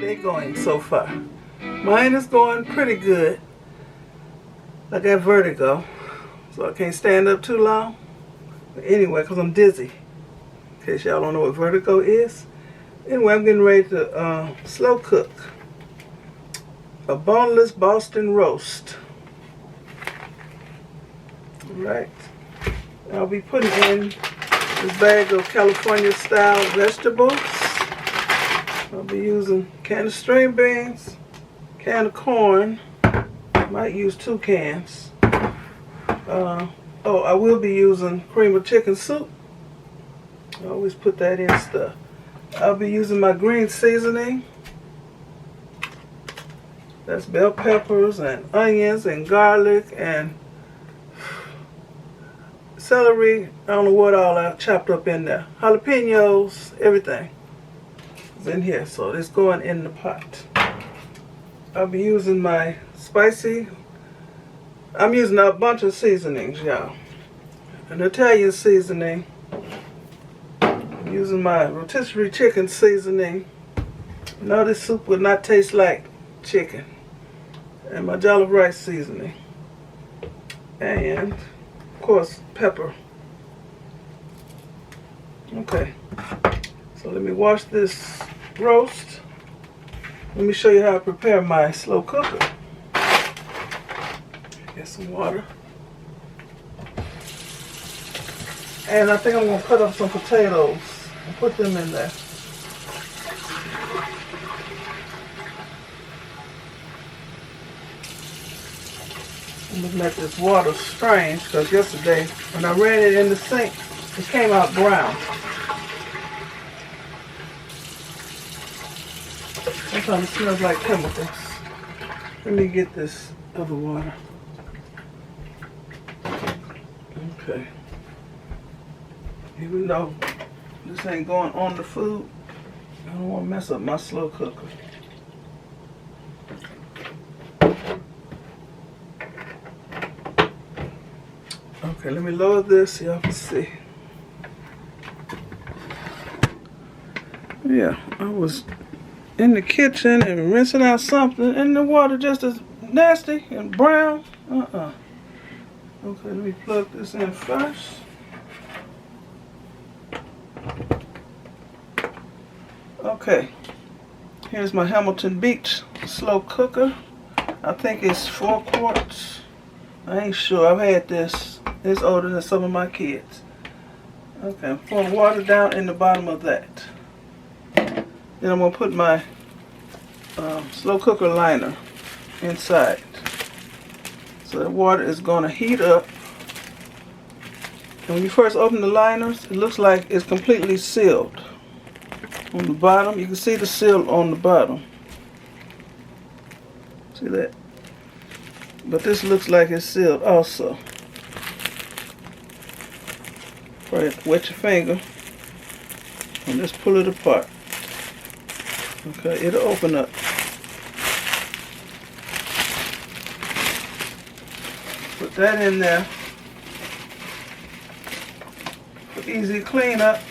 day going so far? Mine is going pretty good. I got vertigo, so I can't stand up too long. But anyway, because I'm dizzy. In case y'all don't know what vertigo is. Anyway, I'm getting ready to slow cook a boneless Boston roast. Alright. I'll be putting in this bag of California style vegetables. I'll be using a can of string beans, can of corn. Might use 2 cans. I will be using cream of chicken soup. I always put that in stuff. I'll be using my green seasoning. That's bell peppers and onions and garlic and celery. I don't know what all I chopped up in there. Jalapenos, everything is in here. So it's going in the pot. I'll be using my spicy. I'm using a bunch of seasonings, y'all. An Italian seasoning. I'm using my rotisserie chicken seasoning. No, this soup would not taste like chicken. And my jollof rice seasoning. And, of course, pepper. Okay. So let me wash this roast. Let me show you how I prepare my slow cooker. Get some water. And I think I'm going to cut up some potatoes and put them in there. I'm looking at this water strange because yesterday when I ran it in the sink, it came out brown. Sometimes it smells like chemicals. Let me get this other water. Okay. Even though this ain't going on the food, I don't want to mess up my slow cooker. Okay, let me lower this so y'all can see. Yeah, I was in the kitchen and rinsing out something and the water just as nasty and brown. Okay, let me plug this in first. Okay, here's my Hamilton Beach slow cooker. I think it's 4 quarts. I ain't sure. I've had this. It's older than some of my kids. Okay, I'm pouring water down in the bottom of that. Then I'm going to put my slow cooker liner inside. So the water is going to heat up. And when you first open the liners, it looks like it's completely sealed. On the bottom, you can see the seal on the bottom. See that? But this looks like it's sealed also. Right, wet your finger and just pull it apart. Okay, it'll open up. Put that in there for easy cleanup.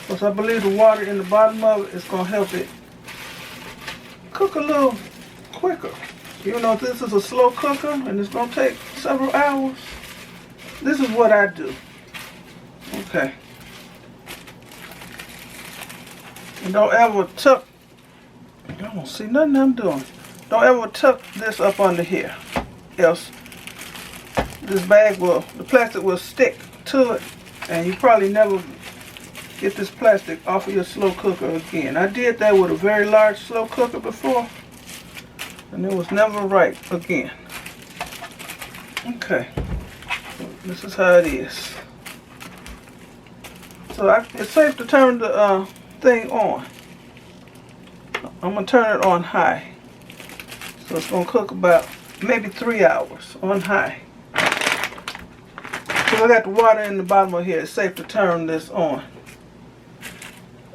Because I believe the water in the bottom of it is going to help it cook a little quicker. Even though this is a slow cooker and it's going to take several hours, this is what I do. Okay. And don't ever tuck, I don't see nothing I'm doing. Don't ever tuck this up under here. Else this bag will, the plastic will stick to it and you probably never get this plastic off of your slow cooker again. I did that with a very large slow cooker before and it was never right again. Okay. This is how it is. So it's safe to turn the thing on. I'm going to turn it on high. So it's going to cook about maybe 3 hours on high. So I got the water in the bottom of here. It's safe to turn this on.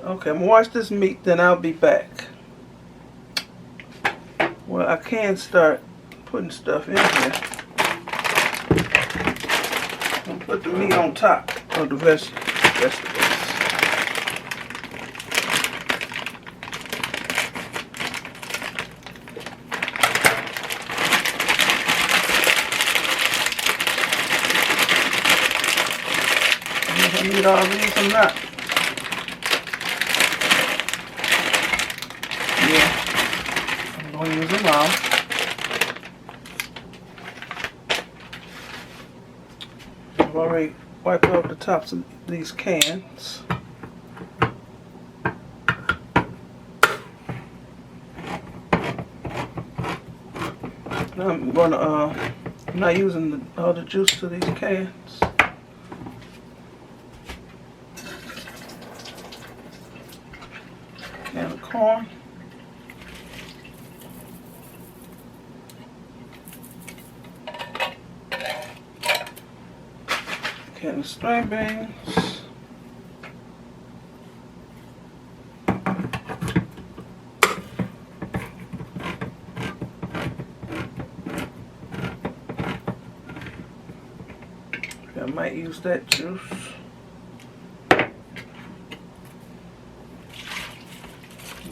Okay, I'm going to wash this meat, then I'll be back. Well, I can start putting stuff in here. I'm going to put the meat on top of the vegetables. need all these or not. Yeah, I'm going to use them all. I've already wiped off the tops of these cans. Now I'm going to, I'm not using all the juice to these cans. Can of corn. Can of string beans. I might use that juice.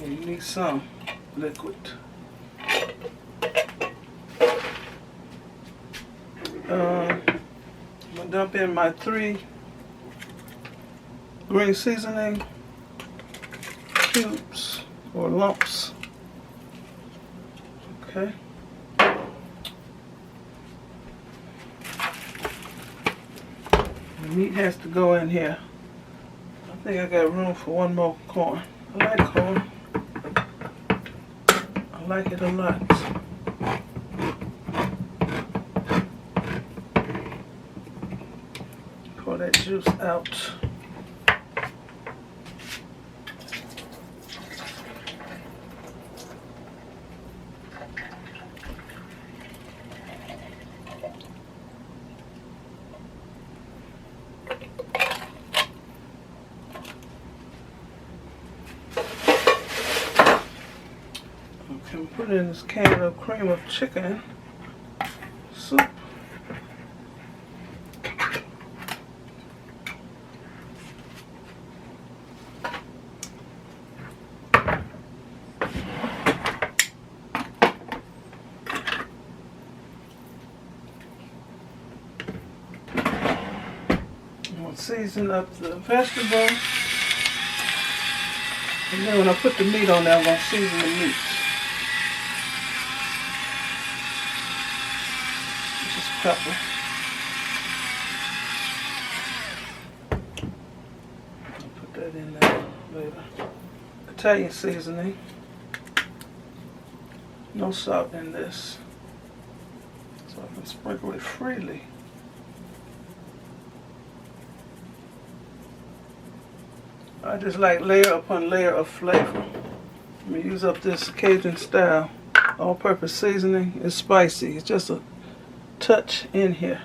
You need some liquid. I'm gonna dump in my 3 green seasoning cubes or lumps. Okay. The meat has to go in here. I think I got room for one more corn. I like corn. I like it a lot. Pour that juice out. Okay, put in this can of cream of chicken soup. I'm gonna season up the vegetables, and then when I put the meat on there, I'm gonna season the meat. Just pepper. I'll put that in there later. Italian seasoning. No salt in this, so I can sprinkle it freely. I just like layer upon layer of flavor. I'm going to use up this Cajun style all-purpose seasoning. It's spicy. It's just a touch in here.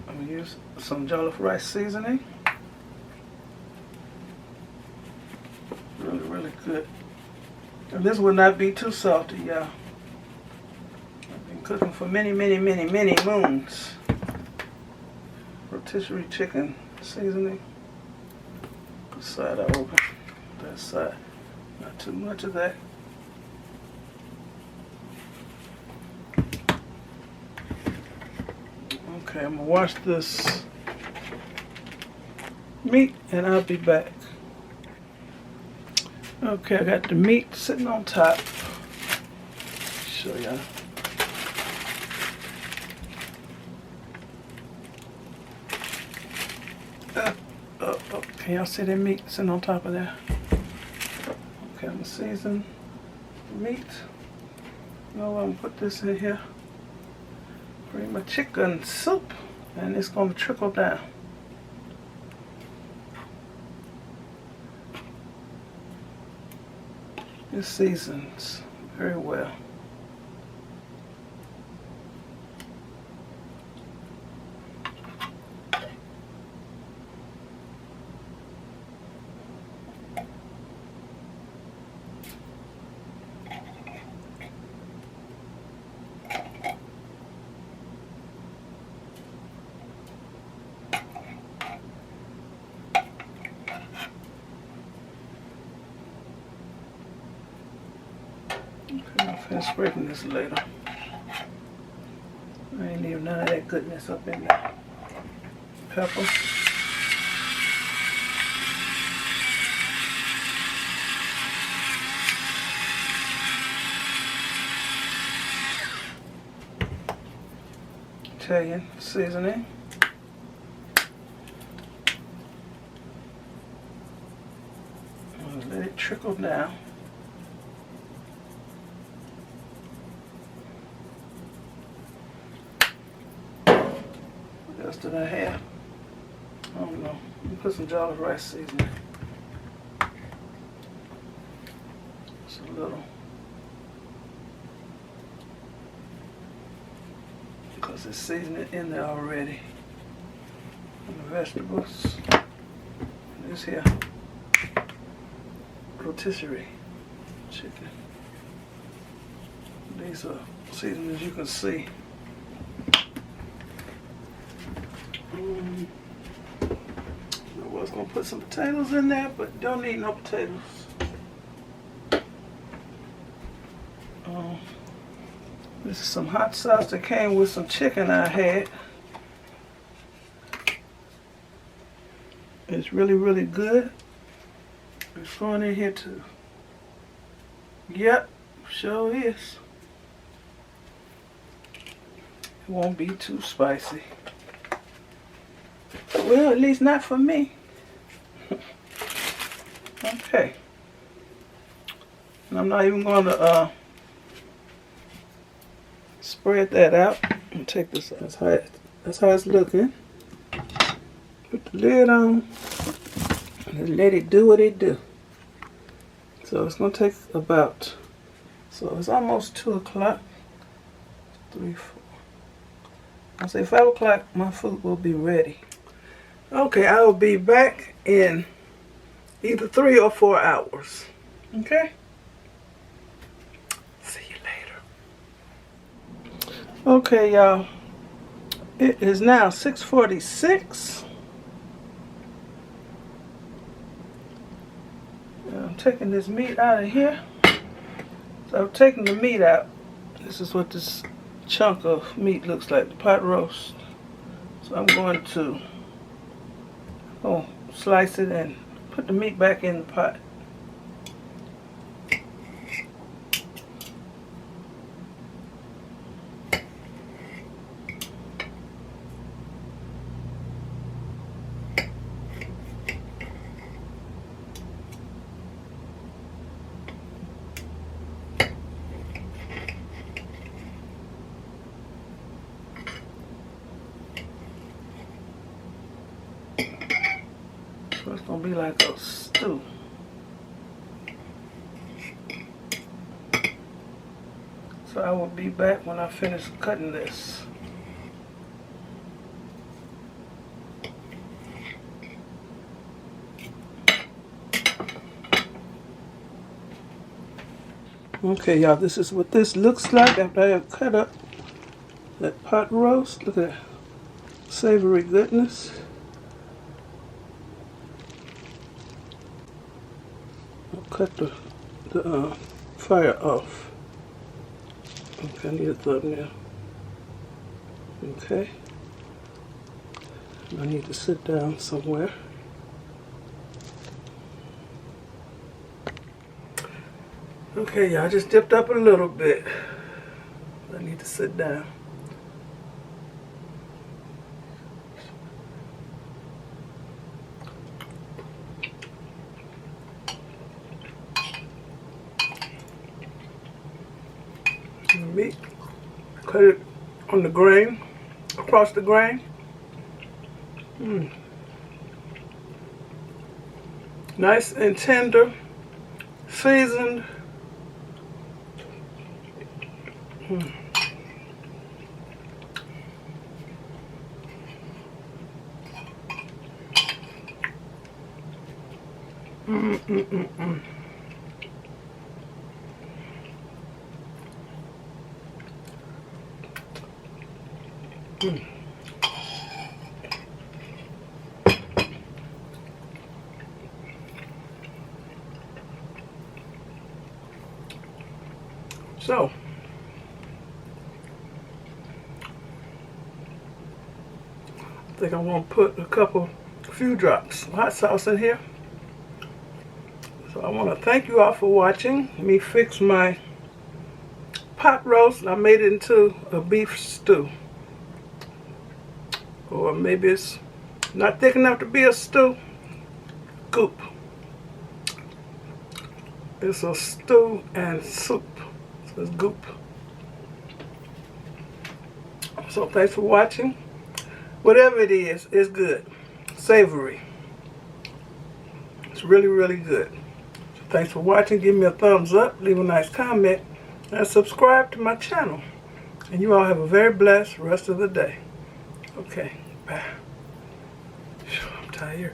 I'm going to use some jollof rice seasoning. Really, really good. And this will not be too salty, y'all. Cooking for many, many, many, many moons. Rotisserie chicken seasoning. This side I open. That side. Not too much of that. Okay, I'm gonna wash this meat and I'll be back. Okay, I got the meat sitting on top. Show y'all. Can y'all see that meat sitting on top of there? Okay, I'm gonna season the meat. Now I'm gonna put this in here. Cream of chicken soup, and it's gonna trickle down. It seasons very well. can sprinkle this later. I ain't leave none of that goodness up in there. Pepper. Italian seasoning. Let it trickle down. What else did I have? I don't know. Put some jollof rice seasoning. Just a little. Because it's seasoned in there already. And the vegetables. This here. Rotisserie chicken. These are seasoned as you can see. I was going to put some potatoes in there, but don't need no potatoes. This is some hot sauce that came with some chicken I had. It's really, really good. It's going in here too. Yep, sure is. It won't be too spicy. Well, at least not for me. Okay. And I'm not even going to spread that out and take this out. That's how it's looking. Put the lid on and let it do what it do. So it's going to take about, so it's almost 2 o'clock. 3, 4. I'll say 5 o'clock my food will be ready. Okay, I will be back in either 3 or 4 hours. Okay? See you later. Okay, y'all. It is now 6:46. I'm taking this meat out of here. So I'm taking the meat out. This is what this chunk of meat looks like, the pot roast. So I'm going to slice it and put the meat back in the pot. So it's going to be like a stew. So I will be back when I finish cutting this. Okay, y'all, this is what this looks like after I have cut up that pot roast. Look at that savory goodness. I'll cut the fire off. Okay, I need a thumbnail. Okay. I need to sit down somewhere. Okay, y'all, just dipped up a little bit. I need to sit down. The meat, cut it on the grain, across the grain. Nice and tender, seasoned. So I think I'm going to put a few drops of hot sauce in here. So I want to thank you all for watching me fix my pot roast, and I made it into a beef stew. Or maybe it's not thick enough to be a stew. Goop. It's a stew and soup. So it's goop. So thanks for watching. Whatever it is, it's good. Savory. It's really, really good. So thanks for watching. Give me a thumbs up. Leave a nice comment. And subscribe to my channel. And you all have a very blessed rest of the day. Okay. Bye. I'm tired.